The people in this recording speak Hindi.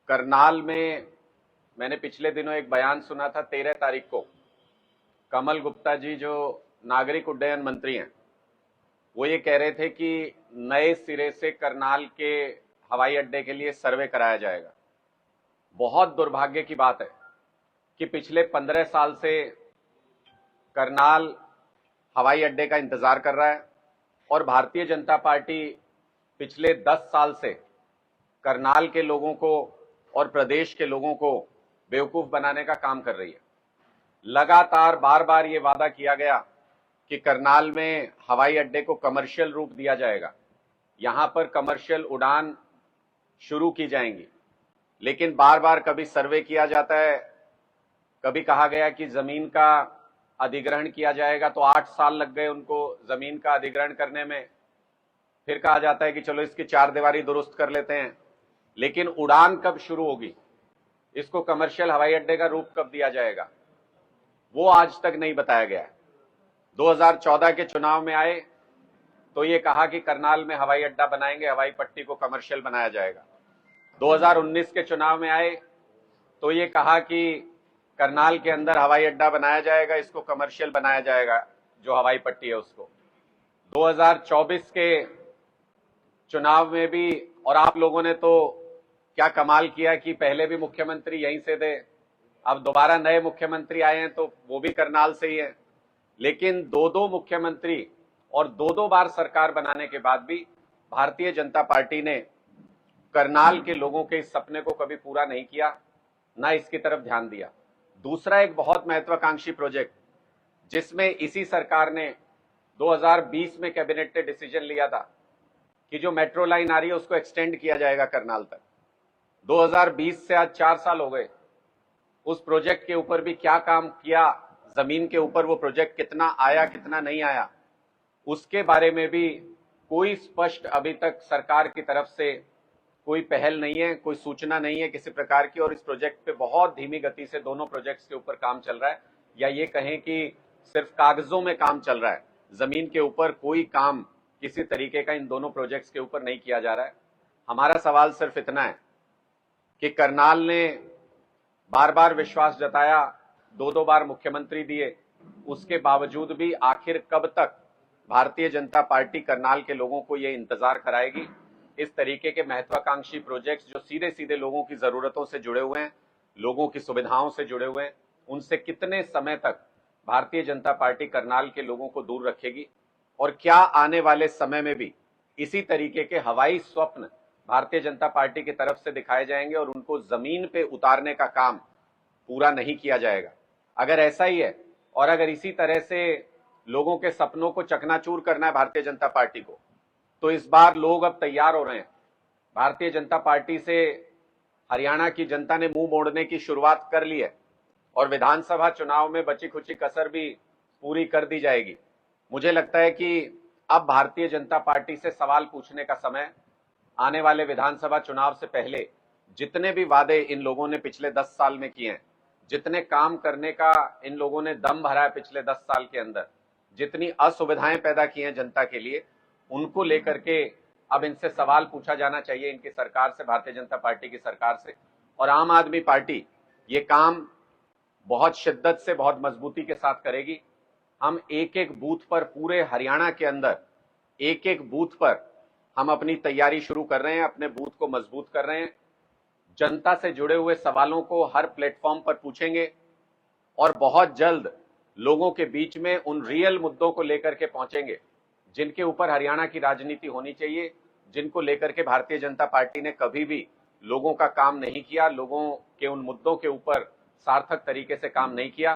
करनाल में मैंने पिछले दिनों एक बयान सुना था। 13 तारीख को कमल गुप्ता जी जो नागरिक उड्डयन मंत्री हैं, वो ये कह रहे थे कि नए सिरे से करनाल के हवाई अड्डे के लिए सर्वे कराया जाएगा। बहुत दुर्भाग्य की बात है कि पिछले 15 साल से करनाल हवाई अड्डे का इंतजार कर रहा है और भारतीय जनता पार्टी पिछले 10 साल से करनाल के लोगों को और प्रदेश के लोगों को बेवकूफ बनाने का काम कर रही है। लगातार बार बार ये वादा किया गया कि करनाल में हवाई अड्डे को कमर्शियल रूप दिया जाएगा, यहां पर कमर्शियल उड़ान शुरू की जाएंगी, लेकिन बार बार कभी सर्वे किया जाता है, कभी कहा गया कि जमीन का अधिग्रहण किया जाएगा, तो 8 साल लग गए उनको जमीन का अधिग्रहण करने में। फिर कहा जाता है कि चलो इसकी चारदीवारी दुरुस्त कर लेते हैं, लेकिन उड़ान कब शुरू होगी, इसको कमर्शियल हवाई अड्डे का रूप कब दिया जाएगा, वो आज तक नहीं बताया गया है। 2014 के चुनाव में आए तो ये कहा कि करनाल में हवाई अड्डा बनाएंगे, हवाई पट्टी को कमर्शियल बनाया जाएगा। 2019 के चुनाव में आए तो ये कहा कि करनाल के अंदर हवाई अड्डा बनाया जाएगा, इसको कमर्शियल बनाया जाएगा, जो हवाई पट्टी है उसको। 2024 के चुनाव में भी, और आप लोगों ने तो क्या कमाल किया कि पहले भी मुख्यमंत्री यहीं से थे, अब दोबारा नए मुख्यमंत्री आए हैं तो वो भी करनाल से ही है, लेकिन दो मुख्यमंत्री और दो बार सरकार बनाने के बाद भी भारतीय जनता पार्टी ने करनाल के लोगों के इस सपने को कभी पूरा नहीं किया, ना इसकी तरफ ध्यान दिया। दूसरा एक बहुत महत्वाकांक्षी प्रोजेक्ट जिसमें इसी सरकार ने 2020 में कैबिनेट ने डिसीजन लिया था कि जो मेट्रो लाइन आ रही है उसको एक्सटेंड किया जाएगा करनाल तक। 2020 से आज 4 साल हो गए, उस प्रोजेक्ट के ऊपर भी क्या काम किया, जमीन के ऊपर वो प्रोजेक्ट कितना आया कितना नहीं आया, उसके बारे में भी कोई स्पष्ट अभी तक सरकार की तरफ से कोई पहल नहीं है, कोई सूचना नहीं है किसी प्रकार की। और इस प्रोजेक्ट पे बहुत धीमी गति से दोनों प्रोजेक्ट्स के ऊपर काम चल रहा है, या ये कहें कि सिर्फ कागजों में काम चल रहा है, जमीन के ऊपर कोई काम किसी तरीके का इन दोनों प्रोजेक्ट्स के ऊपर नहीं किया जा रहा है। हमारा सवाल सिर्फ इतना है कि करनाल ने बार बार विश्वास जताया, दो बार मुख्यमंत्री दिए, उसके बावजूद भी आखिर कब तक भारतीय जनता पार्टी करनाल के लोगों को ये इंतजार कराएगी। इस तरीके के महत्वाकांक्षी प्रोजेक्ट्स जो सीधे सीधे लोगों की जरूरतों से जुड़े हुए हैं, लोगों की सुविधाओं से जुड़े हुए हैं, उनसे कितने समय तक भारतीय जनता पार्टी करनाल के लोगों को दूर रखेगी, और क्या आने वाले समय में भी इसी तरीके के हवाई स्वप्न भारतीय जनता पार्टी की तरफ से दिखाए जाएंगे और उनको जमीन पे उतारने का काम पूरा नहीं किया जाएगा। अगर ऐसा ही है और अगर इसी तरह से लोगों के सपनों को चकनाचूर करना है भारतीय जनता पार्टी को, तो इस बार लोग अब तैयार हो रहे हैं। भारतीय जनता पार्टी से हरियाणा की जनता ने मुंह मोड़ने की शुरुआत कर ली है और विधानसभा चुनाव में बची खुची कसर भी पूरी कर दी जाएगी। मुझे लगता है कि अब भारतीय जनता पार्टी से सवाल पूछने का समय, आने वाले विधानसभा चुनाव से पहले जितने भी वादे इन लोगों ने पिछले 10 साल में किए हैं, जितने काम करने का इन लोगों ने दम भरा है पिछले 10 साल के अंदर, जितनी असुविधाएं पैदा की हैं जनता के लिए, उनको लेकर के अब इनसे सवाल पूछा जाना चाहिए, इनकी सरकार से, भारतीय जनता पार्टी की सरकार से। और आम आदमी पार्टी ये काम बहुत शिद्दत से, बहुत मजबूती के साथ करेगी। हम एक एक बूथ पर, पूरे हरियाणा के अंदर एक एक बूथ पर हम अपनी तैयारी शुरू कर रहे हैं, अपने बूथ को मजबूत कर रहे हैं, जनता से जुड़े हुए सवालों को हर प्लेटफॉर्म पर पूछेंगे और बहुत जल्द लोगों के बीच में उन रियल मुद्दों को लेकर के पहुंचेंगे जिनके ऊपर हरियाणा की राजनीति होनी चाहिए, जिनको लेकर के भारतीय जनता पार्टी ने कभी भी लोगों का काम नहीं किया, लोगों के उन मुद्दों के ऊपर सार्थक तरीके से काम नहीं किया।